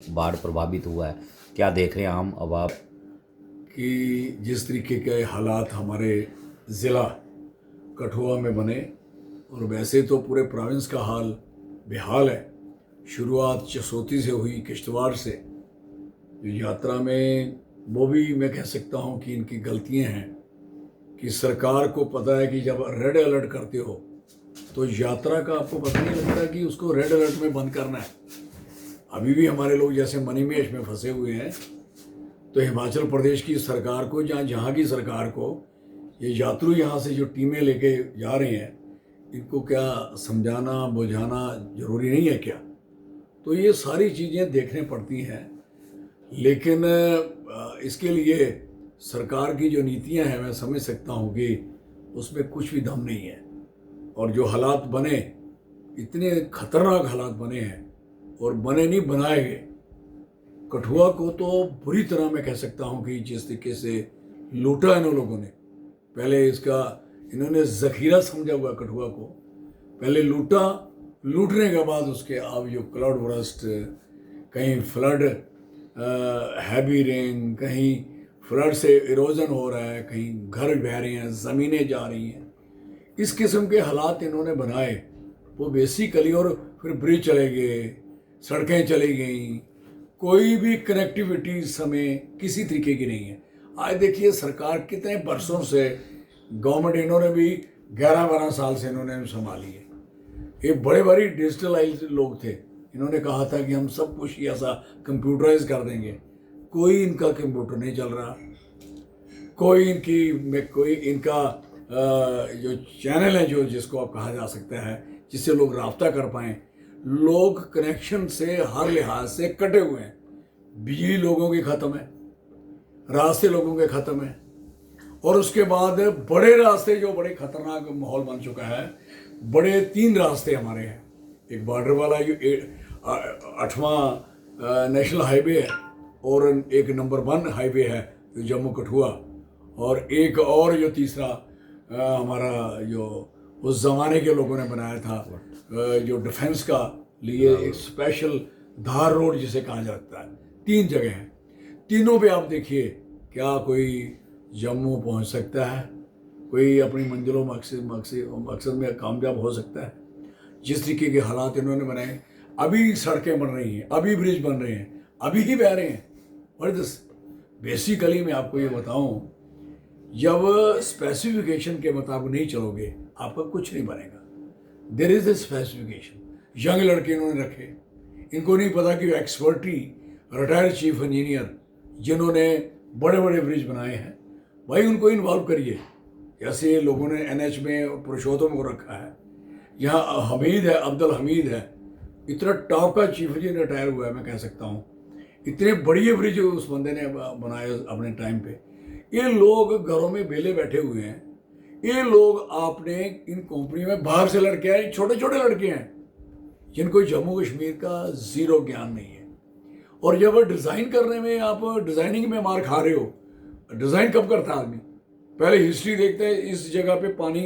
बाढ़ प्रभावित हुआ है, क्या देख रहे हैं आम आवाम? कि जिस तरीके के हालात हमारे ज़िला कठुआ में बने, और वैसे तो पूरे प्रोविंस का हाल बेहाल है। शुरुआत जसोती से हुई, किश्तवाड़ से। जो यात्रा में वो भी मैं कह सकता हूँ कि इनकी गलतियाँ हैं कि सरकार को पता है कि जब रेड अलर्ट करते हो तो यात्रा का आपको पता नहीं लगता कि उसको रेड अलर्ट में बंद करना है। अभी भी हमारे लोग जैसे मणिमहेश में फंसे हुए हैं, तो हिमाचल प्रदेश की सरकार को जहाँ की सरकार को ये यात्रु यहाँ से जो टीमें लेके जा रहे हैं, इनको क्या समझाना बुझाना जरूरी नहीं है क्या? तो ये सारी चीज़ें देखने पड़ती हैं, लेकिन इसके लिए सरकार की जो नीतियां हैं मैं समझ सकता हूँ कि उसमें कुछ भी दम नहीं है। और जो हालात बने, इतने खतरनाक हालात बने हैं, और बने नहीं बनाए गए। कठुआ को तो बुरी तरह मैं कह सकता हूँ कि जिस तरीके से लूटा इन लोगों ने, पहले इसका इन्होंने जखीरा समझा हुआ कठुआ को, पहले लूटा, लूटने के बाद उसके अब जो क्लाउड बर्स्ट, कहीं फ्लड, हैवी रेन, कहीं फ्लड से इरोजन हो रहा है, कहीं घर बह रहे हैं, ज़मीनें जा रही हैं, इस किस्म के हालात इन्होंने बनाए वो बेसिकली। और फिर ब्रिज चले गए, सड़कें चली गई, कोई भी कनेक्टिविटी इस समय किसी तरीके की नहीं है। आज देखिए सरकार कितने बरसों से, गवर्नमेंट इन्होंने भी 11-12 साल से इन्होंने संभाली है। ये बड़े बड़े डिजिटलाइज लोग थे, इन्होंने कहा था कि हम सब कुछ ऐसा कंप्यूटराइज कर देंगे। कोई इनका कंप्यूटर नहीं चल रहा, कोई इनका जो चैनल है, जो जिसको आप कहा जा सकता है, जिससे लोग राब्ता कर पाएँ, लोग कनेक्शन से हर लिहाज से कटे हुए हैं। बिजली लोगों की ख़त्म है, रास्ते लोगों के ख़त्म है, और उसके बाद बड़े रास्ते जो बड़े खतरनाक माहौल बन चुका है। बड़े 3 रास्ते हमारे हैं, एक बॉर्डर वाला जो 8वां नेशनल हाईवे है, और एक नंबर 1 हाईवे है जो जम्मू कठुआ, और एक और जो तीसरा हमारा जो उस ज़माने के लोगों ने बनाया था, जो डिफेंस का लिए एक स्पेशल धार रोड जिसे कहा जाता है। 3 जगह हैं, तीनों पे आप देखिए, क्या कोई जम्मू पहुंच सकता है, कोई अपनी मंजिलों मकसद में कामयाब हो सकता है? जिस तरीके के हालात इन्होंने बनाए, अभी सड़कें बन रही हैं, अभी ब्रिज बन रहे हैं, अभी ही बह रहे हैं। और बेसिकली मैं आपको ये बताऊं, जब स्पेसिफिकेशन के मुताबिक नहीं चलोगे आपका कुछ नहीं बनेगा। There is a specification. Young लड़के इन्होंने रखे, इनको नहीं पता कि एक्सपर्टी रिटायर्ड चीफ इंजीनियर जिन्होंने बड़े बड़े ब्रिज बनाए हैं, भाई उनको इन्वॉल्व करिए। जैसे लोगों ने NH में पुरुषोत्तम को रखा है, यहाँ हमीद है, अब्दुल हमीद है, इतना टॉप का चीफ इंजीनियर रिटायर हुआ है, मैं कह सकता हूँ। इतने बढ़िया ब्रिज उस बंदे ने बनाए अपने टाइम पे। ये लोग घरों में बेले बैठे हुए हैं, ये लोग आपने इन कंपनियों में बाहर से लड़के आए, छोटे छोटे लड़के हैं जिनको जम्मू कश्मीर का जीरो ज्ञान नहीं है। और जब डिज़ाइन करने में, आप डिज़ाइनिंग में मार खा रहे हो, डिज़ाइन कब करता है आदमी? पहले हिस्ट्री देखते हैं, इस जगह पे पानी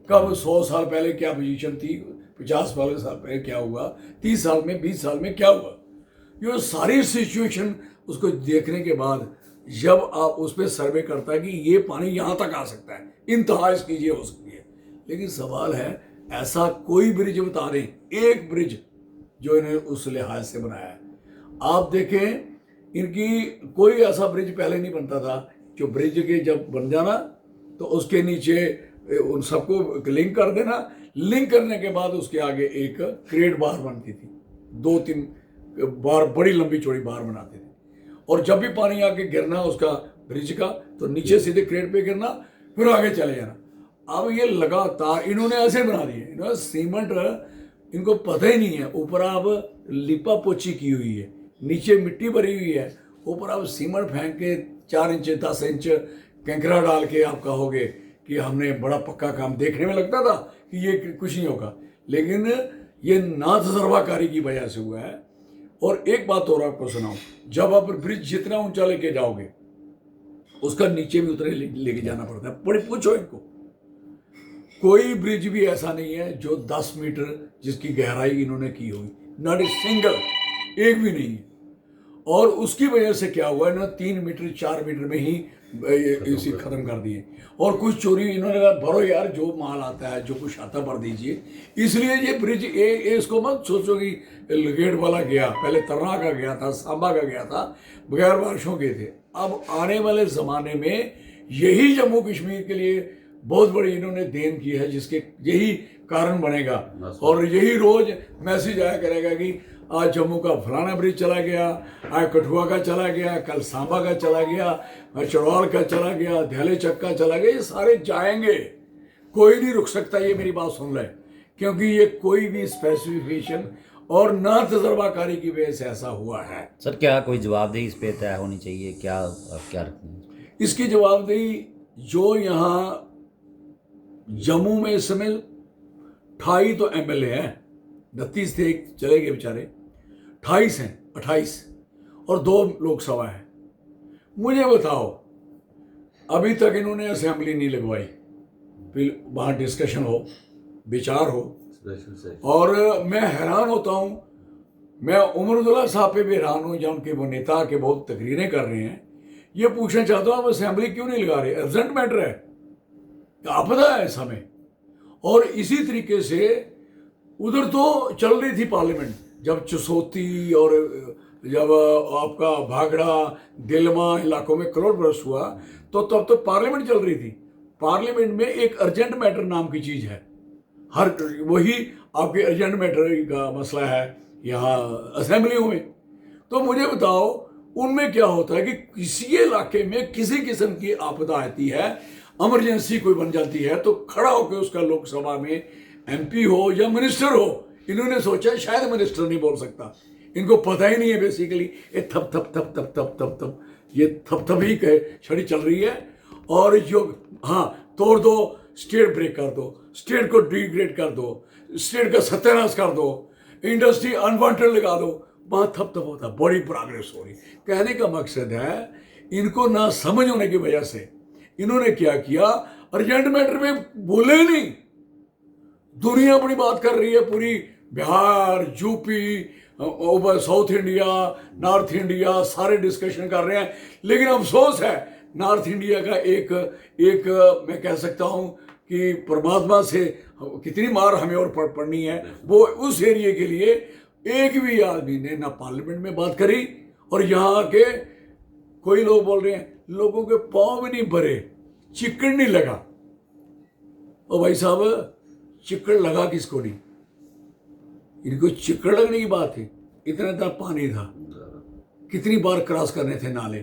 कब 100 साल पहले क्या पोजीशन थी, 50 साल पहले क्या हुआ, 30 साल में, 20 साल में क्या हुआ। ये सारी सिचुएशन उसको देखने के बाद जब आप उस पर सर्वे करता है कि ये पानी यहाँ तक आ सकता है, इंतहा इसकी ये हो सकती है। लेकिन सवाल है, ऐसा कोई ब्रिज बता दें, एक ब्रिज जो इन्हें उस लिहाज से बनाया है। आप देखें, इनकी कोई ऐसा ब्रिज पहले नहीं बनता था, जो ब्रिज के जब बन जाना तो उसके नीचे उन सबको लिंक कर देना, लिंक करने के बाद उसके आगे एक क्रेट बार बनती थी, 2-3 बार बड़ी लंबी चौड़ी बार बनाते थे, और जब भी पानी आके गिरना उसका ब्रिज का, तो नीचे सीधे क्रेट पे गिरना, फिर आगे चले जाना। अब ये लगातार इन्होंने ऐसे बना दिए, इन्होंने सीमेंट, इनको पता ही नहीं है, ऊपर आप लिपा पोची की हुई है, नीचे मिट्टी भरी हुई है, ऊपर आप सीमेंट फेंक के 4 इंच 10 इंच कंकरा डाल के आप कहोगे कि हमने बड़ा पक्का काम। देखने में लगता था कि ये कुछ नहीं होगा, लेकिन ये ना तजर्बाकारी की वजह से हुआ है। और एक बात और आपको सुनाऊं, जब आप ब्रिज जितना ऊंचा लेके जाओगे उसका नीचे भी उतरे लेके जाना पड़ता है। बड़े पूछो इनको, कोई ब्रिज भी ऐसा नहीं है जो 10 मीटर जिसकी गहराई इन्होंने की हुई, नॉट ए सिंगल, एक भी नहीं है। और उसकी वजह से क्या हुआ ना, 3 मीटर 4 मीटर में ही इसी खत्म कर दिए। और कुछ चोरी इन्होंने कहा भरो यार, जो माल आता है जो कुछ आता भर दीजिए। इसलिए ये ब्रिज इसको मत सोचो कि गेट वाला गया, पहले तरना का गया था, सांबा का गया था, बगैर बारिशों के थे। अब आने वाले ज़माने में यही जम्मू कश्मीर के लिए बहुत बड़ी इन्होंने देन की है, जिसके यही कारण बनेगा। और यही रोज मैसेज आया करेगा कि आज जम्मू का फलाना ब्रिज चला गया, आज कठुआ का चला गया, कल सांबा का चला गया, चढ़वाल का चला गया, ध्याले चक का चला गया। ये सारे जाएंगे, कोई नहीं रुक सकता। ये मेरी बात सुन ले, क्योंकि ये कोई भी स्पेसिफिकेशन और ना तजर्बाकारी की वजह से ऐसा हुआ है। सर क्या कोई जवाबदेही इस पे तय होनी चाहिए, क्या क्या रखते हैं इसकी जवाबदेही? जो यहाँ जम्मू में इस समय 28 तो MLA हैं, 32 थे चले गए बेचारे, 28 हैं, 28 और 2 लोकसभा है। मुझे बताओ, अभी तक इन्होंने असेंबली नहीं लगवाई, फिर वहाँ डिस्कशन हो, विचार हो। और मैं हैरान होता हूँ, मैं उमर अब्दुल्ला साहब पे भी हैरान हूँ, जहाँ उनके वो नेता के बहुत तकरीरें कर रहे हैं। ये पूछना चाहता हूँ, आप असेंबली क्यों नहीं लगा रहे? अर्जेंट मैटर है, आपदा है इस समय। और इसी तरीके से उधर तो चल रही थी पार्लियामेंट, जब चसोती और जब आपका भागड़ा दिलमा इलाकों में करोड़ बरस हुआ, तो तब तो पार्लियामेंट चल रही थी। पार्लियामेंट में एक अर्जेंट मैटर नाम की चीज है, हर वही आपके अर्जेंट मैटर का मसला है यहाँ असेंबलियों में। तो मुझे बताओ, उनमें क्या होता है कि किसी इलाके में किसी किस्म की आपदा आती है, इमरजेंसी कोई बन जाती है, तो खड़ा होकर उसका लोकसभा में MP हो या मिनिस्टर हो, इन्होंने सोचा शायद मिनिस्टर नहीं बोल सकता, इनको पता ही नहीं है बेसिकली। ये थप थप थप थप थप थप थप ये थप थप ही छड़ी चल रही है। और जो हाँ, तोड़ दो, स्टेट ब्रेक कर दो, स्टेट को डिग्रेड कर दो, स्टेट का सत्यानाश कर दो, इंडस्ट्री अनवांटेड लगा दो, वहाँ थप थप होता, बड़ी प्रोग्रेस हो रही। कहने का मकसद है, इनको ना समझ होने की वजह से इन्होंने क्या किया, अर्जेंट मैटर में बोले ही नहीं। दुनिया अपनी बात कर रही है, पूरी Bihar, UP, south India, north India, सारे डिस्कशन कर रहे हैं। लेकिन अफसोस है, नॉर्थ इंडिया का एक मैं कह सकता हूं कि परमात्मा से कितनी मार हमें और पड़नी है, वो उस एरिया के लिए एक भी आदमी ने ना पार्लियामेंट में बात करी। और यहाँ के कोई लोग बोल रहे हैं लोगों के पाँव भी नहीं भरे, चिक्कड़ नहीं लगा। और भाई साहब, चिक्कड़ लगा किसको नहीं? इनको चिक्कड़ लगने की बात है। इतना इतना पानी था, कितनी बार क्रॉस करने थे नाले,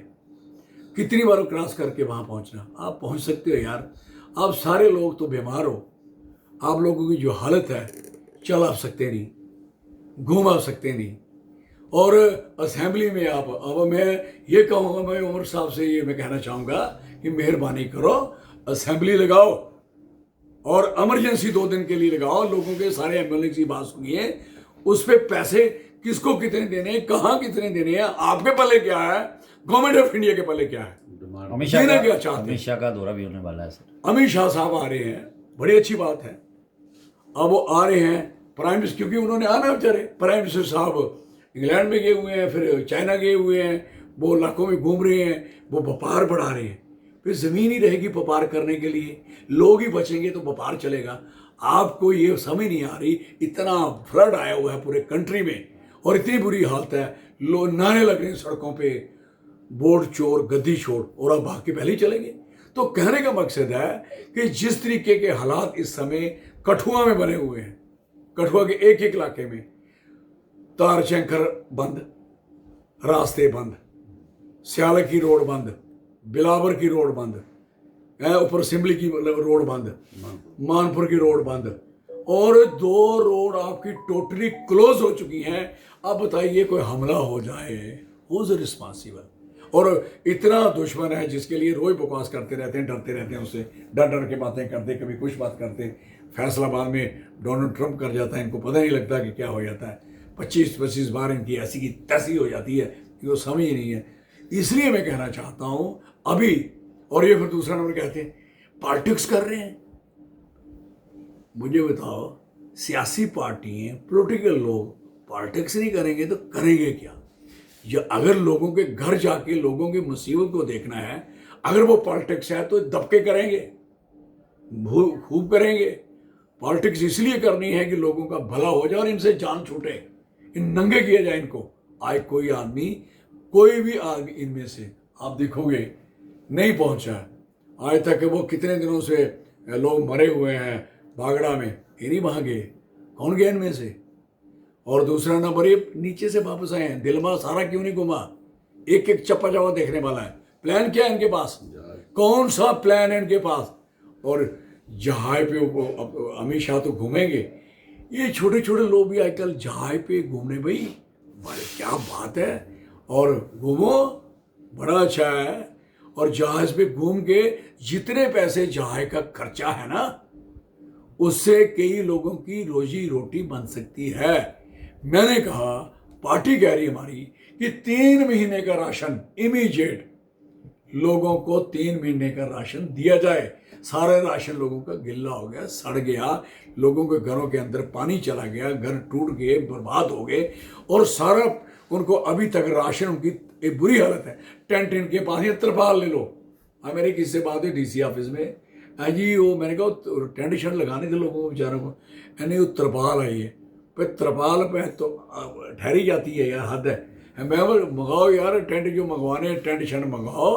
कितनी बार क्रॉस करके वहां पहुंचना। आप पहुंच सकते हो यार, आप सारे लोग तो बीमार हो, आप लोगों की जो हालत है, चल आप सकते नहीं, घूम आप सकते नहीं। और असेंबली में आप, अब मैं ये कहूँगा, मैं उमर साहब से ये मैं कहना चाहूँगा कि मेहरबानी करो, असेंबली लगाओ और इमरजेंसी 2 दिन के लिए लगाओ। लोगों के सारे MLA की बात सुनिए, उस पर पैसे किसको कितने देने हैं, कहाँ कितने देने हैं, आपके पल्ले क्या है, गवर्नमेंट ऑफ इंडिया के पल्ले क्या है, अमित शाह क्या चाहते हैं। अमित शाह का दौरा भी होने वाला है सर। अमित शाह साहब आ रहे हैं, बड़ी अच्छी बात है। अब वो आ रहे हैं प्राइम मिनिस्टर, क्योंकि उन्होंने आना बेचारे। प्राइम मिनिस्टर साहब इंग्लैंड में गए हुए हैं, फिर चाइना गए हुए हैं, वो इलाकों में घूम रहे हैं, वो व्यापार बढ़ा रहे हैं। फिर ज़मीन ही रहेगी व्यापार करने के लिए, लोग ही बचेंगे तो व्यापार चलेगा। आपको ये समझ नहीं आ रही, इतना फ्लड आया हुआ है पूरे कंट्री में और इतनी बुरी हालत है, लोग नारे लग रहे हैं सड़कों पे, वोट चोर गद्दी छोड़, और अब भाग के पहले ही चलेंगे। तो कहने का मकसद है कि जिस तरीके के हालात इस समय कठुआ में बने हुए हैं, कठुआ के एक एक इलाके में तारचंकर बंद, रास्ते बंद, स्याल की रोड बंद, बिलावर की रोड बंद, ऊपर सिमली की रोड बंद, मानपुर की रोड बंद, और 2 रोड आपकी टोटली क्लोज हो चुकी हैं। अब बताइए, कोई हमला हो जाए, हु इज रिस्पॉन्सिबल? और इतना दुश्मन है जिसके लिए रोज बकवास करते रहते हैं, डरते रहते हैं उससे, डर डर के बातें करते, कभी कुछ बात करते। फैसलाबाद में डोनाल्ड ट्रंप कर जाता है, इनको पता नहीं लगता कि क्या हो जाता है। 25-25 बार इनकी ऐसी की तैसी हो जाती है, इनको समझ ही नहीं है। इसलिए मैं कहना चाहता हूं अभी, और ये फिर दूसरा नंबर कहते हैं पॉलिटिक्स कर रहे हैं। मुझे बताओ, सियासी पार्टियां, पॉलिटिकल लोग पॉलिटिक्स नहीं करेंगे तो करेंगे क्या? अगर लोगों के घर जाके लोगों की मुसीबत को देखना है, अगर वो पॉलिटिक्स है तो दबके करेंगे, खूब करेंगे। पॉलिटिक्स इसलिए करनी है कि लोगों का भला हो जाए और इनसे जान छूटे, इन नंगे किया जाए इनको। आज कोई आदमी, कोई भी आदमी इनमें से आप देखोगे नहीं पहुंचा है आज तक। वो कितने दिनों से लोग मरे हुए हैं बागड़ा में, ये नहीं वहां गए, कौन गया इनमें से? और दूसरा नंबर, ये नीचे से वापस आए हैं, दिलमा सारा क्यों नहीं घुमा? एक एक चप्पा चप्पा देखने वाला है। प्लान क्या है इनके पास? कौन सा प्लान है इनके पास? और जहाज पे अमित शाह तो घूमेंगे, ये छोटे छोटे लोग भी आजकल जहाज पे घूमने, भाई बड़े क्या बात है। और घूमो, बड़ा अच्छा है। और जहाज पे घूम के जितने पैसे जहाज का खर्चा है ना, उससे कई लोगों की रोजी रोटी बन सकती है। मैंने कहा, पार्टी कह रही हमारी कि 3 महीने का राशन इमीडिएट लोगों को 3 महीने का राशन दिया जाए। सारा राशन लोगों का गिल्ला हो गया, सड़ गया, लोगों के घरों के अंदर पानी चला गया, घर टूट गए, बर्बाद हो गए। और सारा उनको अभी तक राशन, उनकी एक बुरी हालत है। टेंट इनके पास, ये तिरपाल ले लो। मेरे किससे बात है डीसी ऑफिस में, जी वो मैंने कहा टेंट शर्ट लगाने थे लोगों को बेचारों को, यानी वो तिरपाल आई है। फिर तिरपाल पे तो ठहरी जाती है यार, हद है। मैं मंगाओ यार, टेंट जो मंगवाने टेंट शर्ट मंगाओ।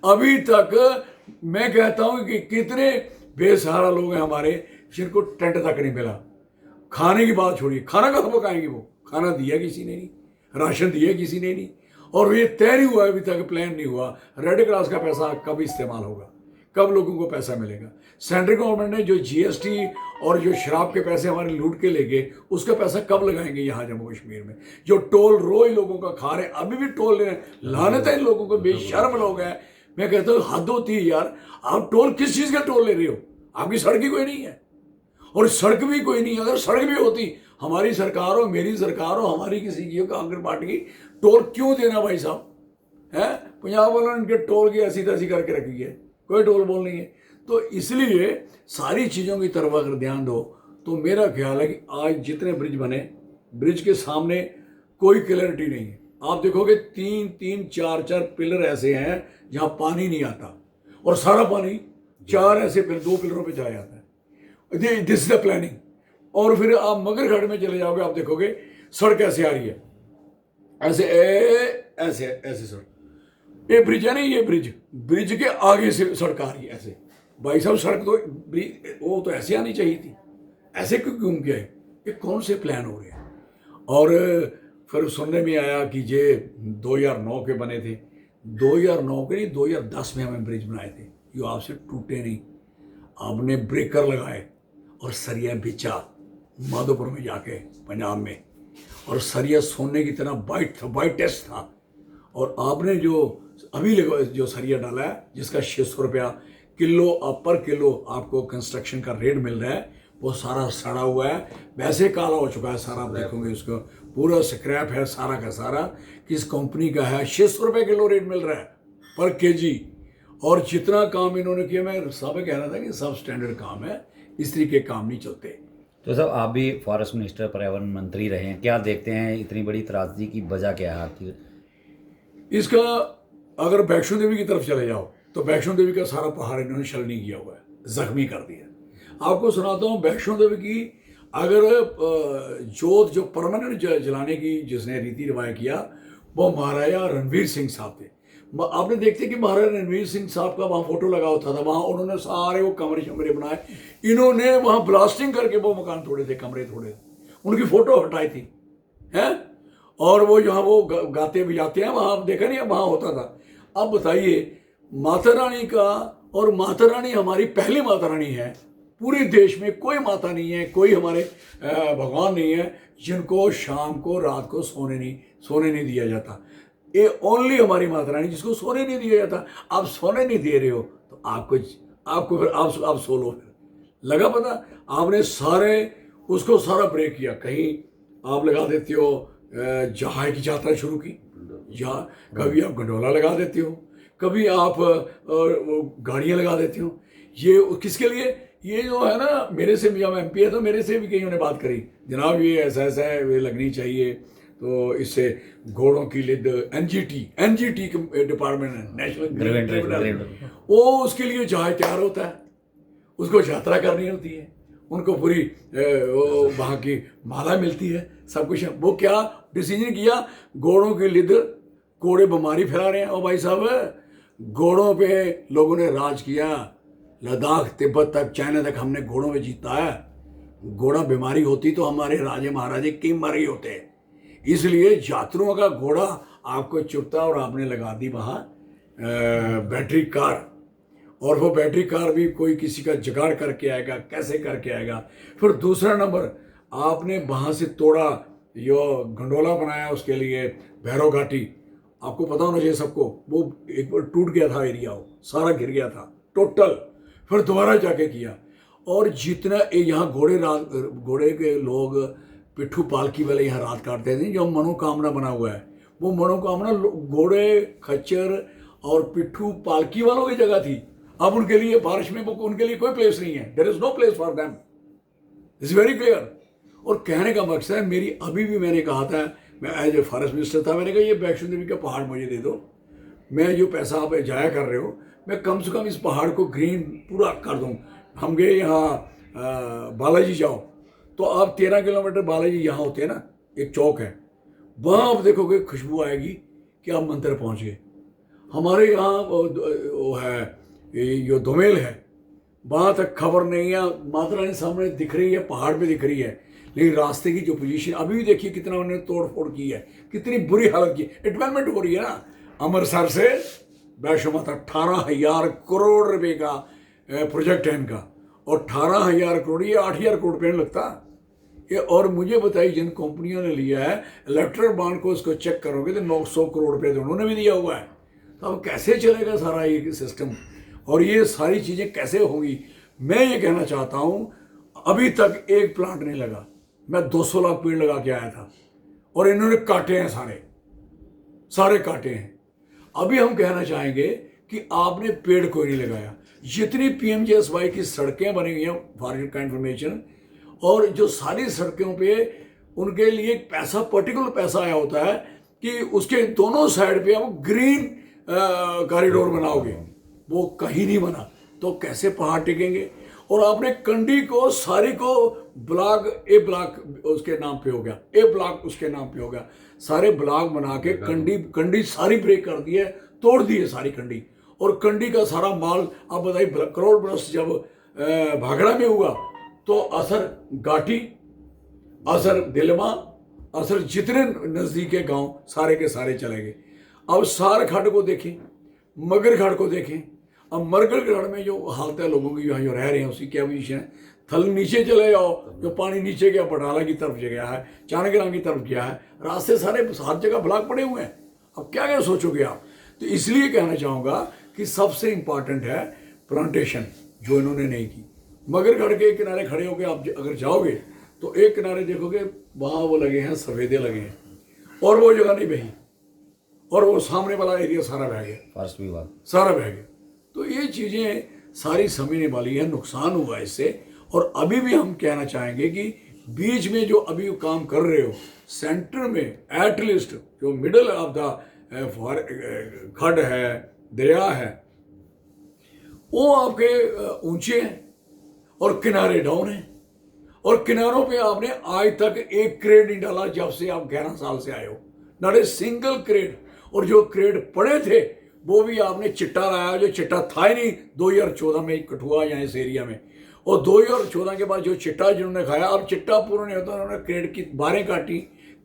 अभी तक मैं कहता हूँ कि कितने बेसहारा लोग हैं हमारे जिनको टेंट तक नहीं मिला। खाने की बात छोड़िए, खाना कहाँ पकाएंगे? वो खाना दिया किसी ने नहीं, राशन दिया किसी ने नहीं। और ये तय नहीं हुआ, अभी तक प्लान नहीं हुआ रेड क्रॉस का पैसा कब इस्तेमाल होगा, कब लोगों को पैसा मिलेगा। सेंट्रल गवर्नमेंट ने जो जीएसटी और जो शराब के पैसे हमारे लूट के ले गए, उसका पैसा कब लगाएंगे यहाँ जम्मू कश्मीर में? जो टोल रोज लोगों का खा रहे हैं, अभी भी टोल ले रहे हैं। लानत है इन लोगों को, बेशर्म लोग हैं। मैं कहता हूँ हद होती है यार। आप टोल किस चीज़ का टोल ले रहे हो? आपकी सड़क ही कोई नहीं है, और सड़क भी कोई नहीं है। अगर सड़क भी होती, हमारी सरकार हो, मेरी सरकार हो, हमारी किसी की हो, कांग्रेस पार्टी की, टोल क्यों देना भाई साहब? है पंजाब वालों ने इनके टोल की ऐसी तैसी करके रखी है, कोई टोल बोल नहीं है। तो इसलिए सारी चीज़ों की तरफ अगर ध्यान दो तो मेरा ख्याल है कि आज जितने ब्रिज बने, ब्रिज के सामने कोई क्लैरिटी नहीं है। आप देखोगे 3-3, 4-4 पिलर ऐसे हैं जहाँ पानी नहीं आता, और सारा पानी 4 ऐसे 2 पिलरों पे चला जाता है। This is the planning. और फिर आप मगरगढ़ में चले जाओगे, आप देखोगे सड़क ऐसे आ रही है, ऐसे ऐसे ऐसे सड़क, ये ब्रिज है नहीं, ये ब्रिज के आगे से सड़क आ रही है ऐसे। भाई साहब सड़क तो वो तो ऐसे आनी चाहिए थी, ऐसे क्यों घूम के आए? ये कौन से प्लान हो रहे हैं? और फिर सुनने में आया कि ये 2009 के बने थे। 2009 के नहीं, 2010 में हमें ब्रिज बनाए थे, जो आपसे टूटे नहीं। आपने ब्रेकर लगाए और सरिया बिछा माधोपुर में जाके पंजाब में, और सरिया सोने की तरह वाइट टेस्ट था। और आपने जो अभी जो सरिया डाला है, जिसका 600 रुपया किलो पर किलो आपको कंस्ट्रक्शन का रेट मिल रहा है, वो सारा सड़ा हुआ है, वैसे काला हो चुका है सारा। आप देखोगे उसको पूरा स्क्रैप है सारा का सारा। किस कंपनी का है? 600 रुपये किलो रेट मिल रहा है पर केजी। और जितना काम इन्होंने किया, मैं साहब कह रहा था कि सब स्टैंडर्ड काम है, इस तरीके काम नहीं चलते। तो साहब आप भी फॉरेस्ट मिनिस्टर, पर्यावरण मंत्री रहे हैं, क्या देखते हैं इतनी बड़ी त्रासदी की वजह क्या है आखिर? इसका अगर वैष्णो देवी की तरफ चले जाओ तो वैष्णो देवी का सारा पहाड़ इन्होंने शल नहीं किया हुआ है, जख्मी कर दिया। आपको सुनाता हूँ, वैष्णो देवी की अगर जोत जो परमानेंट जलाने की जिसने रीति रिवाज किया, वो महाराजा रणवीर सिंह साहब थे। आपने देखते कि महाराजा रणवीर सिंह साहब का वहाँ फोटो लगा होता था, वहाँ उन्होंने सारे वो कमरे शमरे बनाए। इन्होंने वहाँ ब्लास्टिंग करके वो मकान तोड़े थे, कमरे तोड़े थे, उनकी फोटो हटाई थी हैं। और वो जहाँ वो गाते बजाते हैं वहाँ देखा नहीं, वहाँ होता था। अब बताइए, माता रानी का, और माता रानी हमारी पहली माता रानी है। पूरे देश में कोई माता नहीं है, कोई हमारे भगवान नहीं है जिनको शाम को रात को सोने नहीं दिया जाता। ये ओनली हमारी माता रानी जिसको सोने नहीं दिया जाता। आप सोने नहीं दे रहे हो तो आपको फिर आप सो लो। फिर लगा पता, आपने सारे उसको सारा ब्रेक किया। कहीं आप लगा देते हो जहाज की यात्रा शुरू की, या कभी आप गंडोला लगा देते हो, कभी आप गाड़ियाँ लगा देते हो। ये किसके लिए? ये जो है ना, मेरे से जब MP है तो मेरे से भी कईयों ने बात करी, जनाब ये ऐसा ऐसा है, ये लगनी चाहिए। तो इससे घोड़ों की लिद एनजीटी डिपार्टमेंट है, नेशनल ग्रीन ट्रिब्यूनल, वो उसके लिए जहाज तैयार होता है, उसको यात्रा करनी होती है, उनको पूरी वो वहाँ की माला मिलती है, सब कुछ है। वो क्या डिसीजन किया, घोड़ों की लिद, घोड़े बीमारी फैला रहे हैं। और भाई साहब घोड़ों पे लोगों ने राज किया, लद्दाख तिब्बत तक चाइना तक हमने घोड़ों पे जीता है। घोड़ा बीमारी होती तो हमारे राजे महाराजे की मर होते, इसलिए यात्रियों का घोड़ा आपको चुपता और आपने लगा दी वहाँ बैटरी कार। और वो बैटरी कार भी कोई किसी का जुगाड़ करके आएगा, कैसे करके आएगा। फिर दूसरा नंबर, आपने वहाँ से तोड़ा यो गंडोला बनाया उसके लिए भैरव घाटी, आपको पता होना चाहिए सबको, वो एक बार टूट गया था एरिया, वो सारा गिर गया था टोटल, फिर दोबारा जाके किया। और जितना यहाँ घोड़े के लोग पिट्ठू पालकी वाले यहाँ रात काटते थे, जो मनोकामना बना हुआ है, वो मनोकामना घोड़े खच्चर और पिट्ठू पालकी वालों की जगह थी। अब उनके लिए बारिश में उनके लिए कोई प्लेस नहीं है, there is no place for them, it's very clear. और कहने का मकसद है, मेरी अभी भी मैंने कहा था, मैं एज ए फॉरेस्ट मिनिस्टर था, मैंने कहा ये वैष्णो देवी का पहाड़ मुझे दे दो, मैं जो पैसा आप जाया कर रहे हो, मैं कम से कम इस पहाड़ को ग्रीन पूरा कर दूँ। हम गए यहाँ बालाजी जाओ, तो आप 13 किलोमीटर बालाजी यहाँ होते हैं ना, एक चौक है, वहाँ आप देखोगे खुशबू आएगी कि आप मंदिर पहुँच गए। हमारे यहाँ वो है जो धुमेल है, वहाँ तक खबर नहीं है, माता रानी सामने दिख रही है, पहाड़ पे दिख रही है, लेकिन रास्ते की जो पोजीशन अभी भी देखिए कितना उन्होंने तोड़ फोड़ की है, कितनी बुरी हालत की। डेवलपमेंट हो रही है ना, अमृतसर से वैष्णो माता 18,000 करोड़ रुपए का प्रोजेक्ट है इनका, और 18,000 करोड़, ये 8,000 करोड़ रुपये लगता ये। और मुझे बताइए, जिन कंपनियों ने लिया है इलेक्ट्रल बॉन्ड को, उसको चेक करोगे तो 900 करोड़ रुपये तो उन्होंने भी दिया हुआ है। तो अब कैसे चलेगा सारा ये सिस्टम, और ये सारी चीज़ें कैसे होंगी। मैं ये कहना चाहता हूँ, अभी तक एक प्लांट नहीं लगा, मैं 200 लाख पेड़ लगा के आया था, और इन्होंने काटे हैं, सारे काटे हैं। अभी हम कहना चाहेंगे कि आपने पेड़ कोई नहीं लगाया। जितनी PMGSY की सड़कें बनी हुई हैं, फॉर योर इन्फॉर्मेशन, और जो सारी सड़कों पे उनके लिए एक पैसा, पर्टिकुलर पैसा आया होता है कि उसके दोनों साइड पे आप ग्रीन कॉरिडोर बनाओगे, वो कहीं नहीं बना, तो कैसे पहाड़ टिकेंगे। और आपने कंडी को सारी को ब्लॉक, ए ब्लॉक उसके नाम पे हो गया, ए ब्लॉक उसके नाम पे हो गया, सारे ब्लॉक बना के कंडी सारी ब्रेक कर दी है, तोड़ दी है सारी कंडी। और कंडी का सारा माल, आप बताइए करोड़ बरस जब भागड़ा में हुआ, तो असर घाटी, असर दिलमा, असर जितने नज़दीक के गांव सारे के सारे चले गए। अब सार खड्ड को देखें, मगर खड्ड को देखें। अब मरगढ़ खड्ड में जो हालत है लोगों की, यहाँ जो रह रहे हैं, उसकी क्या पोजीशन है। थल नीचे चले जाओ, जो पानी नीचे गया बटाला की तरफ गया है, चाणग्राम की तरफ गया है, रास्ते सारे हर जगह ब्लॉक पड़े हुए हैं। अब क्या क्या सोचोगे आप। तो इसलिए कहना चाहूँगा कि सबसे इम्पॉर्टेंट है प्लांटेशन, जो इन्होंने नहीं की। मगर खड्ड के किनारे खड़े होकर आप अगर जाओगे तो एक किनारे देखोगे वहाँ वो लगे हैं, सफेदे लगे हैं, और वो जगह नहीं बही, और वो सामने वाला एरिया सारा बह गया, फॉरेस्ट विभाग सारा बह गया। तो ये चीज़ें सारी समझने वाली है, नुकसान हुआ इससे। और अभी भी हम कहना चाहेंगे कि बीच में जो अभी काम कर रहे हो, सेंटर में एटलीस्ट जो मिडल ऑफ द खड्ड है, दरिया है, वो आपके ऊंचे हैं और किनारे डाउन हैं। और किनारों पे आपने आज तक एक क्रेड नहीं डाला जब से आप 11 साल से आए हो, नॉट ए सिंगल क्रेड। और जो क्रेड पड़े थे वो भी आपने चिट्टा लाया, जो चिट्टा था ही नहीं 2014 में कठुआ या इस एरिया में। और 2014 के बाद जो चिट्टा जिन्होंने खाया, अब चिट्टा पूरा नहीं होता, उन्होंने क्रेड की बारें काटी,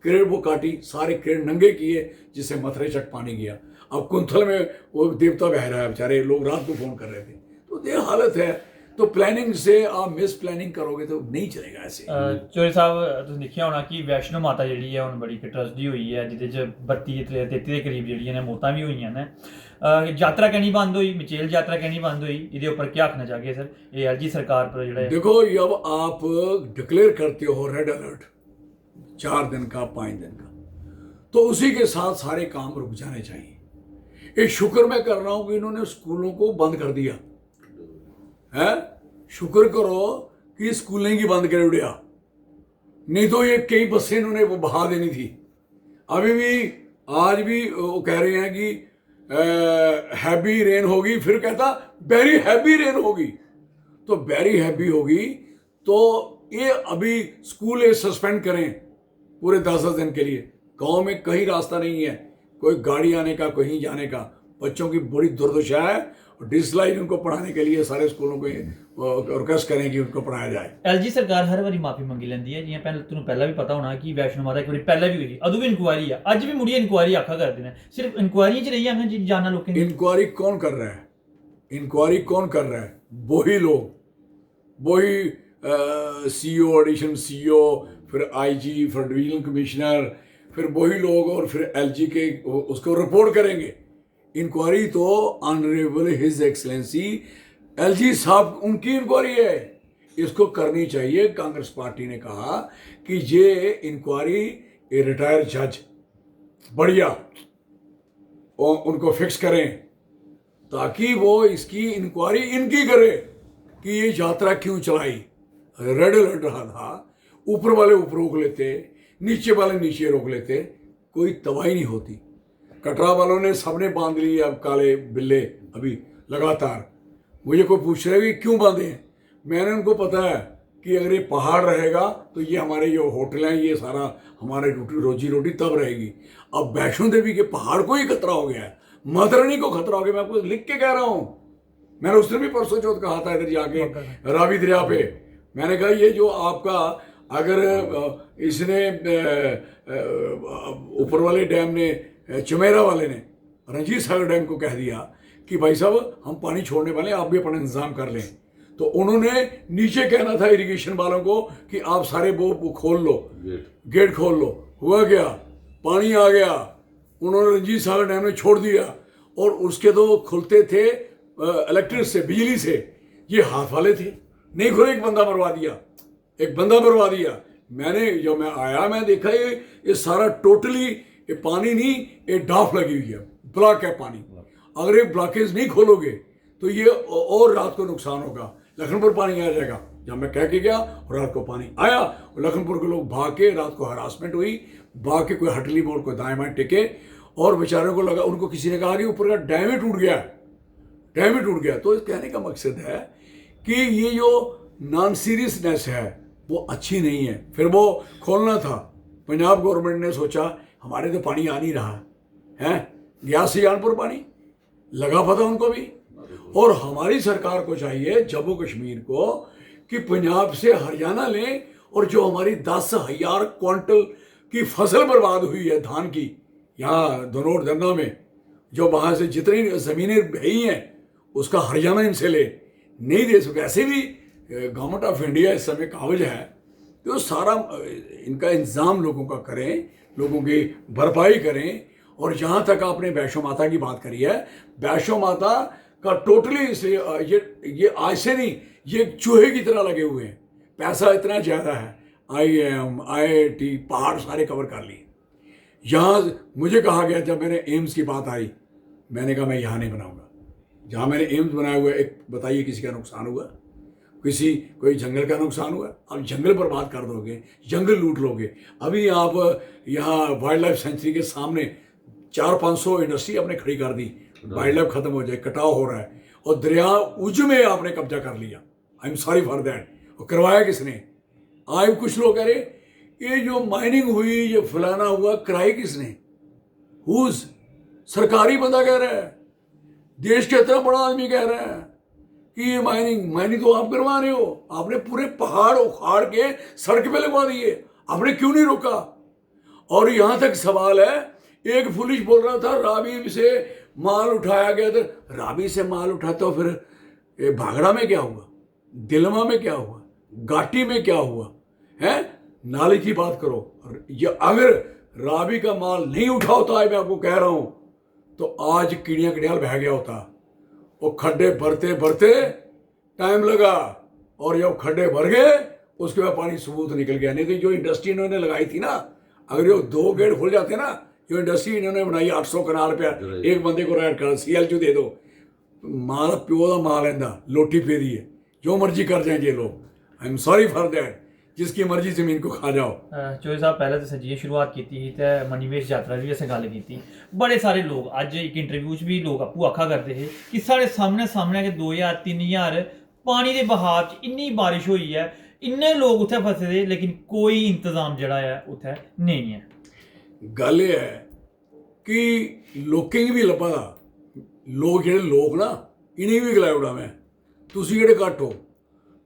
क्रेड वो काटी, सारे क्रेड नंगे किए, जिससे मथुरे तक पानी गया। अब कुंथल में वो देवता बह रहा है, बेचारे लोग रात को फोन कर रहे थे। तो ये हालत है। तो प्लानिंग से आप मिस प्लानिंग करोगे तो नहीं चलेगा ऐसे। चौधरी साहब तुसीं दिक्खेआ होना कि वैष्णो माता जिहड़ी है हुण बड़ी ट्रैजेडी होई है, जिहदे च 32-33 दे करीब जिहड़ियां ने मौतां भी होईयां ने। यात्रा कहनी बंद हुई, मचेल यात्रा कहनी बंद हुई, इहदे उप्पर क्या आखना चाहगे सर? ALG सरकार पर जिहड़ा देखो, जब आप डिक्लेयर करते हो रेड अलर्ट 4 दिन का, 5 दिन का, तो उसी के साथ सारे काम रुक जाने चाहिए। एक शुक्र मैं कर रहा हूं कि इन्होंने स्कूलों को बंद कर दिया है, शुक्र करो कि स्कूलें की बंद कर उड़िया, नहीं तो ये कई बसें इन्होंने वो बहा देनी थी। अभी भी आज भी वो कह रहे हैं कि हैवी रेन होगी, फिर कहता वेरी हैवी रेन होगी। तो वेरी हैवी होगी तो ये अभी स्कूल ये सस्पेंड करें पूरे 10-10 दिन के लिए। गांव में कहीं रास्ता नहीं है, कोई गाड़ी आने का, कहीं जाने का। बच्चों की बड़ी दुर्दशा है और डिजिटलाइज उनको पढ़ाने के लिए सारे स्कूलों को रिक्वेस्ट करें कि उनको पढ़ाया जाए। एलजी सरकार हर वारी माफी मंगी लेंदी है, जियां तुहानूं पहला भी पता होना कि वैष्णो माता एक बारी पहले भी हुई थी, अदू भी इंक्वायरी है, अज भी मुड़िए इंक्वायरी आखा करदे ने। सिर्फ इंक्वायरी च रही जाना जी जाना लोकें दी। इंक्वायरी कौन कर रहा है? इंक्वायरी कौन कर रहा है? वही लोग, वही सीईओ, एडिशनल सीईओ, फिर आईजी, फिर डिवीजनल कमिश्नर, फिर वही लोग और फिर एलजी के उसको रिपोर्ट करेंगे। इंक्वायरी तो ऑनरेबल हिज एक्सलेंसी एलजी साहब, उनकी इंक्वायरी है, इसको करनी चाहिए। कांग्रेस पार्टी ने कहा कि ये इंक्वायरी रिटायर्ड जज बढ़िया और उनको फिक्स करें ताकि वो इसकी इंक्वायरी इनकी करे कि ये यात्रा क्यों चलाई। रेड अलर्ट रहा था, ऊपर वाले ऊपर रोक लेते, नीचे वाले नीचे रोक लेते, कोई तबाही नहीं होती। कटरा वालों ने सबने बांध लिए अब काले बिल्ले अभी लगातार। मुझे कोई पूछ रहा है कि क्यों बांधे हैं, मैंने उनको पता है कि अगर ये पहाड़ रहेगा तो ये हमारे जो होटल हैं ये सारा हमारे रोजी रोटी तब रहेगी। अब वैष्णो देवी के पहाड़ को ही खतरा हो गया है, माता रानी को खतरा हो गया। मैं आपको लिख के कह रहा हूँ, मैंने उसने भी परसों चौथ कहा था इधर जाके रावी दरिया पे, मैंने कहा ये जो आपका अगर इसने ऊपर वाले डैम ने, चमेरा वाले ने रंजीत सागर डैम को कह दिया कि भाई साहब हम पानी छोड़ने वाले, आप भी अपना इंतजाम कर लें, तो उन्होंने नीचे कहना था इरिगेशन वालों को कि आप सारे वो खोल लो, गेट खोल लो। हुआ क्या? पानी आ गया, उन्होंने रंजीत सागर डैम में छोड़ दिया और उसके तो खुलते थे इलेक्ट्रिक से, बिजली से। ये हाथ वाले थे, नहीं खुले, एक बंदा मरवा दिया, एक बंदा मरवा दिया। मैंने जब मैं आया मैं देखा ये सारा टोटली ये पानी नहीं, ये डाफ लगी हुई है, ब्लॉक है पानी। अगर ये ब्लॉकेज नहीं खोलोगे तो ये और रात को नुकसान होगा, लखनपुर पानी आ जाएगा। जब मैं कह के गया और रात को पानी आया और लखनपुर के लोग भाग के, रात को हरासमेंट हुई, भाग के कोई हटली मोड़ को दाएं बाएं टिके और बेचारों को लगा, उनको किसी ने कहा कि ऊपर का डैम ही टूट गया, डैम ही टूट गया। तो इस कहने का मकसद है कि ये जो नॉन सीरियसनेस है वो अच्छी नहीं है। फिर वो खोलना था, पंजाब गवर्नमेंट ने सोचा हमारे तो पानी आ नहीं रहा है, गया सियालपुर पानी, लगा पता उनको भी। और हमारी सरकार को चाहिए, जम्मू कश्मीर को, कि पंजाब से हरियाणा लें और जो हमारी 10,000 क्विंटल की फसल बर्बाद हुई है धान की, यहाँ धनोट धरना में, जो वहाँ से जितनी ज़मीनें बही हैं उसका हरियाणा इनसे ले, नहीं दे सकते। ऐसे भी गवर्नमेंट ऑफ इंडिया इस समय काबिज है कि सारा इनका इंतज़ाम लोगों का करें, लोगों की भरपाई करें। और जहाँ तक आपने वैष्णो माता की बात करी है, वैष्णो माता का टोटली से ये आज से नहीं, ये चूहे की तरह लगे हुए हैं, पैसा इतना ज़्यादा है। IIM, IIT पहाड़ सारे कवर कर लिए। यहाँ मुझे कहा गया, जब मैंने एम्स की बात आई, मैंने कहा मैं यहाँ नहीं बनाऊँगा। जहाँ मैंने एम्स बनाया हुआ है, एक बताइए किसी का नुकसान हुआ? कोई जंगल का नुकसान हुआ? आप जंगल बर्बाद कर दोगे, जंगल लूट लोगे। अभी आप यहाँ वाइल्ड लाइफ सेंचुरी के सामने 400-500 इंडस्ट्री आपने खड़ी कर दी, वाइल्ड लाइफ खत्म हो जाए, कटाव हो रहा है। और दरिया उज में आपने कब्जा कर लिया। I am sorry for that. और करवाया किसने? आज कुछ लोग कह रहे ये जो माइनिंग हुई, ये फलाना हुआ, कराई किसने? हुज? सरकारी बंदा कह रहा है, देश के इतना बड़ा आदमी कह रहा है कि ये माइनिंग तो आप करवा रहे हो। आपने पूरे पहाड़ उखाड़ के सड़क पे लगवा दिए, आपने क्यों नहीं रोका? और यहाँ तक सवाल है, एक पुलिस बोल रहा था रावी से माल उठाया गया, तो रावी से माल उठा तो फिर भागड़ा में क्या हुआ, दिलमा में क्या हुआ, घाटी में क्या हुआ है? नाले की बात करो। ये अगर रावी का माल नहीं उठा होता है, मैं आपको कह रहा हूं, तो आज कीड़ियां कड़ियाल बह गया होता। वो खड्डे भरते भरते टाइम लगा, और जब खड्डे भर गए उसके बाद पानी सबूत निकल गया। नहीं तो जो इंडस्ट्री इन्होंने लगाई थी ना, अगर ये 2 गेट खुल जाते ना, जो इंडस्ट्री इन्होंने बनाई 800 कनाल पे, एक बंदे को राइट कर CL दे दो, माल प्यो का माल है, लोटी फेरी है, जो मर्जी कर जाए ये लोग। I am sorry for that. जिसकी मर्जी ज़मीन को खा जाओ। चौधरी साहब पहले तो सजिए शुरुआत की थी ते मनीवेश यात्रा की असें गल की। बड़े सारे लोग अज एक इंटरव्यू च भी लोग आपूं आखा करते हैं कि साढ़े सामने कि 2000 3000 पानी के बहाव च इन्नी बारिश हुई है, इन्ने लोग उत्थे फसे दे, लेकिन कोई इंतजाम जड़ा है उत्थे नहीं है। गल एह है कि लोकें गी भी लब्भा दा, लोग जेह्ड़े लोग ना इ'नेंगी भी गलाई ओड़ा मैं, तुसीं जेह्ड़े घट्ट हो,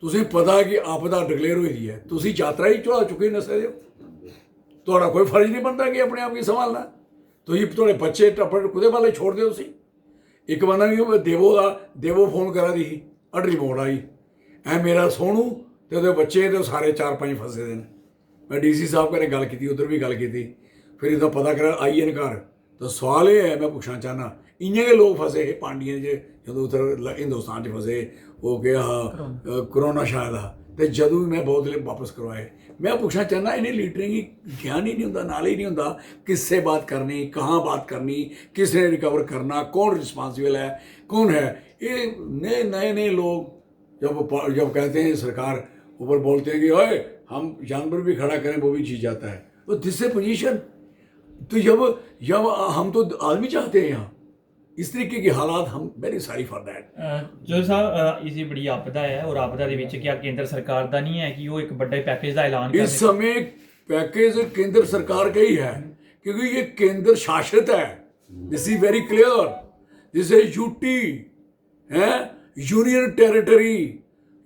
तुसें पता है कि आपदा डिकलेयर हुई दी है, तुसीं यात्रा ही चढ़ा चुके नस्से दे हो, तुहाड़ा कोई फर्ज नहीं बनता कि अपने आप गी संभालना। तुसीं तुहाड़े बच्चे टप्पर कुदे वाले छोड़ दे तुसीं। एक बंदा मिगी देवो फोन करा दी ही, अडरी मोड़ आई, ऐ मेरा सोनू ते ओहदे बच्चे ते सारे 4-5 फसे दे न। मैं DC साहब कन्नै गल की, उधर भी गल की, फिर इसदा पता करा आई न घर। तो सवाल ये है, मैं पुछना चाहना, इ'यां गै लोग फसे हे पांडियें च जदों उधर हिंदुस्तान च फसे, वो केह् हा करोना शायद हा, ते जदों भी मैं बहुत वापस करवाए। मैं पुछना चाहना, इन्हें लीडरें गी ज्ञान ही नहीं होंदा, नालेज नहीं होंदा किससे बात करनी, कहाँ बात करनी, किसने रिकवर करना, कौन रिस्पॉन्सिबल है, कौन है। ये नए लोग जब कहते हैं सरकार ऊपर बोलते हैं कि ओए हम जानवर भी खड़ा करें वो भी जीत जाता है, तो दिस ए पोजीशन। तो जब हम तो आदमी चाहते हैं यहाँ, इस तरीके के हालात, हम वेरी सॉरी फॉर दैट। जो साहब इसी बड़ी आपदा है, और आपदा दे विच क्या केंद्र सरकार दा नहीं है कि वो एक बड़े पैकेज का ऐलान इस समय पैकेज केंद्र सरकार का ही है, क्योंकि ये केंद्र शासित है। This is very clear, this is UT है, यूनियन टेरिटरी।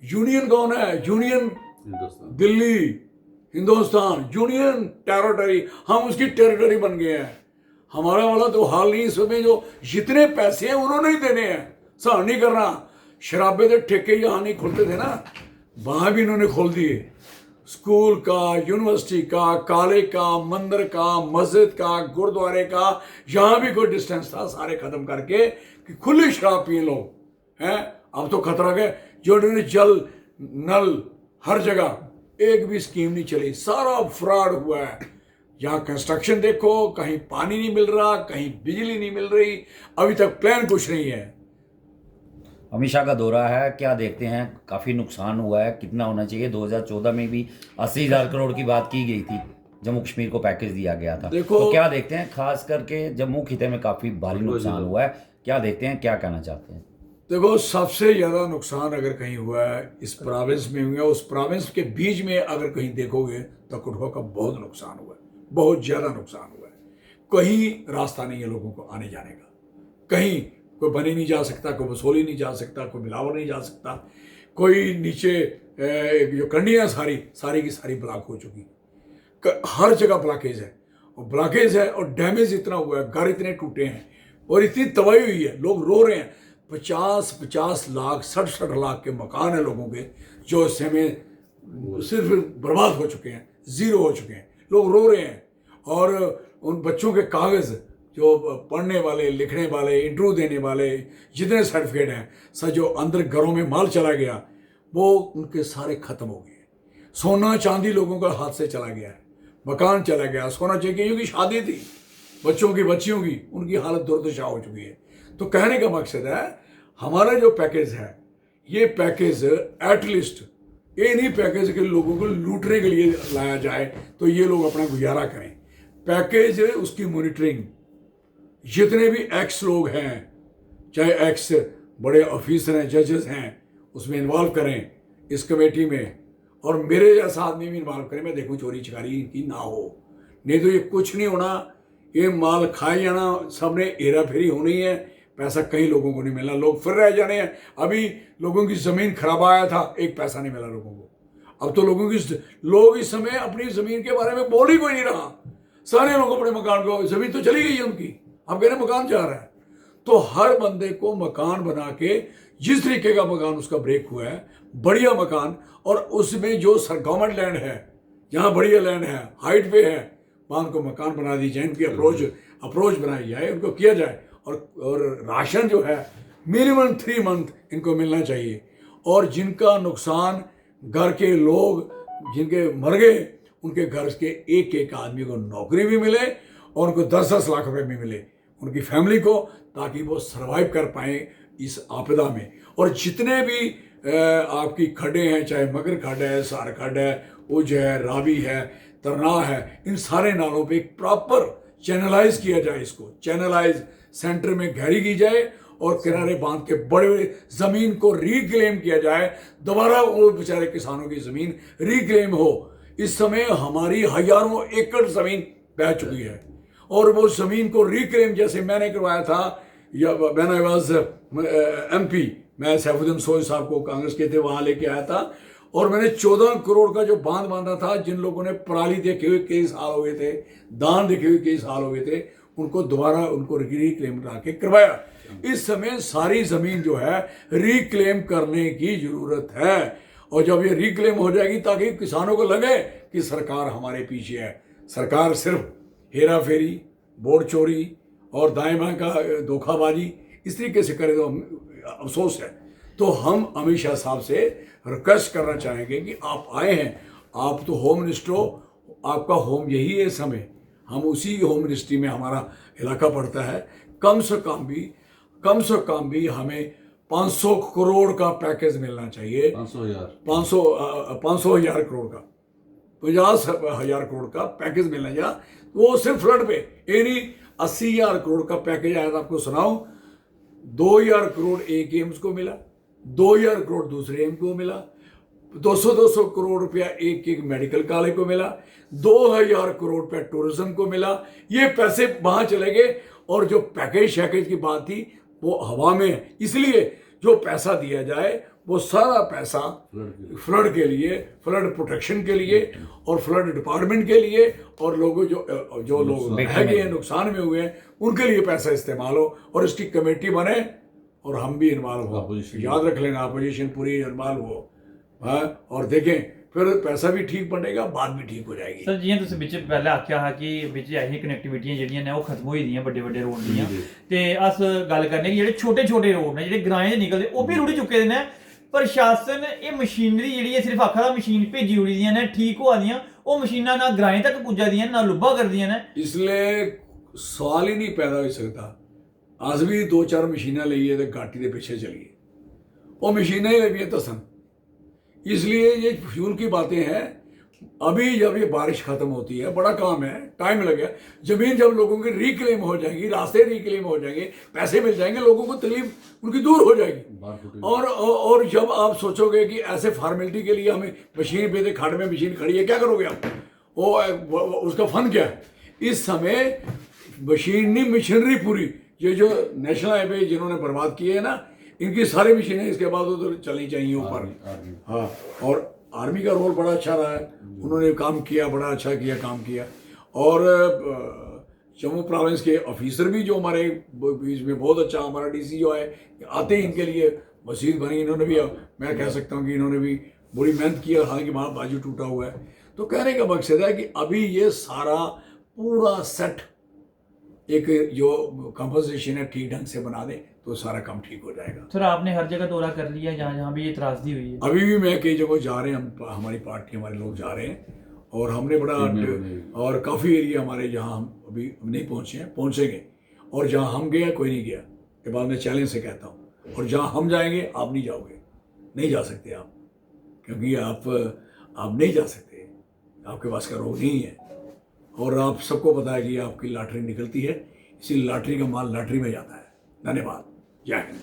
यूनियन कौन है? Union Delhi, Hindustan, union territory, हम उसकी टेरिटरी बन गए हैं। हमारा वाला तो हाल नहीं, इसमें जो जितने पैसे हैं उन्होंने ही देने हैं, सहन नहीं करना। शराबे के ठेके यहाँ नहीं खुलते थे ना, वहाँ भी इन्होंने खोल दिए। स्कूल का, यूनिवर्सिटी का, कॉलेज का, मंदिर का, मस्जिद का, गुरुद्वारे का, यहाँ भी कोई डिस्टेंस था, सारे खत्म करके कि खुली शराब पिए लोग हैं। अब तो खतरा गया, जो इन्होंने जल नल हर जगह एक भी स्कीम नहीं चली, सारा फ्रॉड हुआ है। यहाँ कंस्ट्रक्शन देखो, कहीं पानी नहीं मिल रहा, कहीं बिजली नहीं मिल रही, अभी तक प्लान कुछ नहीं है। अमित शाह का दौरा है, क्या देखते हैं? काफ़ी नुकसान हुआ है, कितना होना चाहिए? 2014 में भी 80,000 करोड़ की बात की गई थी, जम्मू कश्मीर को पैकेज दिया गया था। तो क्या देखते हैं, खास करके जम्मू खिते में काफ़ी भारी नुकसान हुआ है, क्या देखते हैं, क्या कहना चाहते हैं? देखो, सबसे ज़्यादा नुकसान अगर कहीं हुआ है इस प्रोविंस में हुआ, उस प्रोविंस के बीच में अगर कहीं देखोगे तो कठुआ का बहुत नुकसान हुआ है, बहुत ज़्यादा नुकसान हुआ है। कहीं रास्ता नहीं है लोगों को आने जाने का, कहीं कोई बनी नहीं जा सकता, कोई बसोली नहीं जा सकता, कोई बिलावर नहीं जा सकता, कोई नीचे जो कंडियाँ सारी की सारी ब्लॉक हो चुकी, हर जगह ब्लॉकेज है, और ब्लॉकेज है और डैमेज इतना हुआ है, घर इतने टूटे हैं और इतनी तबाही हुई है, लोग रो रहे हैं। 50 लाख 60 लाख के मकान हैं लोगों के, जो इस समय सिर्फ बर्बाद हो चुके हैं, ज़ीरो हो चुके हैं, लोग रो रहे हैं। और उन बच्चों के कागज़ जो पढ़ने वाले, लिखने वाले, इंटरव्यू देने वाले, जितने सर्टिफिकेट हैं, सब जो अंदर घरों में माल चला गया, वो उनके सारे ख़त्म हो गए। सोना चांदी लोगों का हाथ से चला गया है, मकान चला गया, सोना चाहिए, क्योंकि शादी थी बच्चों की, उनकी हालत दुर्दशा हो चुकी है। तो कहने का मकसद है, हमारा जो पैकेज है, ये पैकेज एटलीस्ट ये नहीं पैकेज के लोगों को लूटने के लिए लाया जाए तो ये लोग अपना गुजारा करें। पैकेज उसकी मॉनिटरिंग, जितने भी एक्स लोग हैं, चाहे एक्स बड़े ऑफिसर हैं, जजेस हैं, उसमें इन्वॉल्व करें इस कमेटी में, और मेरे जैसा आदमी भी इन्वॉल्व करें। मैं देखूँ चोरी चकारी की ना हो, नहीं तो ये कुछ नहीं होना, ये माल खाए जाना, सबने हेरा फेरी होनी है, पैसा कई लोगों को नहीं मिलना, लोग फिर रह जाने हैं। अभी लोगों की ज़मीन खराब आया था, एक पैसा नहीं मिला लोगों को। अब तो लोग इस समय अपनी ज़मीन के बारे में बोल ही कोई नहीं रहा, सारे लोग अपने मकान को, ज़मीन तो चली गई है उनकी, अब कह रहे मकान जा रहा है। तो हर बंदे को मकान बना के, जिस तरीके का मकान उसका ब्रेक हुआ है, बढ़िया मकान, और उसमें जो गवर्नमेंट लैंड है, जहाँ बढ़िया लैंड है, हाइट पे है, वहाँ उनको मकान बना दी जाए, उनकी अप्रोच बनाई जाए, उनको किया जाए। और राशन जो है मिनिमम 3 मंथ इनको मिलना चाहिए। और जिनका नुकसान, घर के लोग जिनके मर गए, उनके घर के एक आदमी को नौकरी भी मिले और उनको 10-10 लाख रुपए भी मिले उनकी फैमिली को, ताकि वो सरवाइव कर पाएँ इस आपदा में। और जितने भी आपकी खड्डे हैं, चाहे मगर खड्ड है, सार खड्ड है, उज है, रावी है, तरना है, इन सारे नालों पे एक प्रॉपर चैनलाइज किया जाए, इसको चैनलाइज सेंटर में गहरी की जाए और किनारे बांध के बड़े बड़े ज़मीन को रिक्लेम किया जाए, दोबारा वो बेचारे किसानों की ज़मीन रिक्लेम हो। इस समय हमारी हजारों एकड़ ज़मीन बह चुकी है और वो ज़मीन को रिक्लेम जैसे मैंने करवाया था, या व्हेन आई वाज MP, मैं सैफुद्दीन सोज साहब को कांग्रेस के थे वहाँ लेके आया था और मैंने 14 करोड़ का जो बांध बांधा था, जिन लोगों ने पराली देखे हुए कई साल हो गए थे, दान देखे हुए कई साल हो गए थे, उनको दोबारा उनको रिक्लेम करा के करवाया। इस समय सारी ज़मीन जो है रिक्लेम करने की ज़रूरत है और जब ये रिक्लेम हो जाएगी ताकि किसानों को लगे कि सरकार हमारे पीछे है। सरकार सिर्फ हेरा फेरी, वोट चोरी और दाएं बाएं का धोखाबाजी इस तरीके से करे तो अफसोस है। तो हम अमित शाह साहब से रिक्वेस्ट करना चाहेंगे कि आप आए हैं, आप तो होम मिनिस्टर हो, आपका होम यही है इस समय, हम उसी होम मिनिस्ट्री में हमारा इलाका पड़ता है। कम से कम भी हमें 500 करोड़ का पैकेज मिलना चाहिए। 500,000 करोड़ का, 50,000 करोड़ का पैकेज मिलना चाहिए। वो सिर्फ फ्लड पे, यानी 80,000 करोड़ का पैकेज आया था, आपको सुनाऊं। 2,000 करोड़ एक एम्स को मिला, 2,000 करोड़ दूसरे एम्स को मिला, 200 करोड़ रुपया एक मेडिकल कॉलेज को मिला, 2,000 करोड़ रुपया टूरिज्म को मिला। ये पैसे वहां चले गए और जो पैकेज की बात थी वो हवा में है। इसलिए जो पैसा दिया जाए वो सारा पैसा फ्लड के लिए, फ्लड प्रोटेक्शन के लिए और फ्लड डिपार्टमेंट के लिए और लोगों जो लोग बह गए हैं, नुकसान में हुए हैं, उनके लिए पैसा इस्तेमाल हो और इसकी कमेटी बने और हम भी इन्वॉल्व हो। याद रख लेना, अपोजिशन पूरी इन्वॉल्व हो, हाँ, और देखें फिर पैसा भी ठीक बनेगा, बात भी ठीक हो जाएगी। सर जियां तुसीं बिच पहले आख्या हा कि बिच ऐसी कनेक्टिविटियां जेहड़ियां ने वो खत्म होई दियां, बड़े बड़े रोड दियां, ते अस गल करने कि जेहड़े छोटे छोटे रोड ने जेहड़े ग्राएं च निकलदे ओह भी रुढ़ी चुके दे ने। प्रशासन ये मशीनरी जेहड़ी है सिर्फ आखा दा मशीन भेजी उड़ी दियां ने, ठीक होआ दियां, ओह मशीनां ना ग्राएं तक पुज्जा दियां ना लुब्बा करदियां ने। इसलिए सवाल ही नहीं पैदा हो सकता। अस भी 2-4 मशीनां लेइए ते घाटी दे पिछे चलिए, वो मशीनां ही लगियां दसन। इसलिए ये फ्यूल की बातें हैं। अभी जब ये बारिश खत्म होती है, बड़ा काम है, टाइम लगेगा। जमीन जब लोगों की रिक्लेम हो जाएगी, रास्ते रिक्लेम हो जाएंगे, पैसे मिल जाएंगे, लोगों को तकलीफ उनकी दूर हो जाएगी। और जब आप सोचोगे कि ऐसे फॉर्मेलिटी के लिए हमें मशीन पे खाड़ में मशीन खड़ी है, क्या करोगे आप? वो उसका फन क्या है? इस समय मशीन नहीं, मशीनरी पूरी, ये जो नेशनल हाईवे जिन्होंने बर्बाद किए है ना, इनकी सारी मशीनें इसके बाद उधर चलनी चाहिए ऊपर। हाँ, और आर्मी का रोल बड़ा अच्छा रहा है, उन्होंने काम किया, बड़ा अच्छा किया, काम किया। और जम्मू प्रोविंस के ऑफिसर भी जो हमारे बीच में बहुत अच्छा, हमारा DC जो है आते ही इनके लिए मस्जिद बनी, इन्होंने भी, मैं कह सकता हूँ कि इन्होंने भी बड़ी मेहनत की, हालांकि वहाँ बाजू टूटा हुआ है। तो कहने का मकसद है कि अभी ये सारा पूरा सेट एक जो कंपोजिशन है ठीक ढंग से बना दें तो सारा काम ठीक हो जाएगा। सर आपने हर जगह दौरा कर लिया जहाँ जहाँ भी ये त्रासदी हुई है? अभी भी मैं कई जगह जा रहे हैं, हम हमारी पार्टी, हमारे लोग जा रहे हैं और हमने बड़ा और काफ़ी एरिया हमारे जहाँ हम अभी नहीं पहुँचे हैं, पहुँचेंगे। और जहाँ हम गए कोई नहीं गया, ये बात मैं चैलेंज से कहता हूँ। और जहाँ हम जाएंगे आप नहीं जाओगे, नहीं जा सकते आप, क्योंकि आप नहीं जा सकते, आपके पास का रोग नहीं है। और आप सबको पता है कि आपकी लॉटरी निकलती है, इसी लॉटरी का माल लॉटरी में जाता है। धन्यवाद, जय हिंद।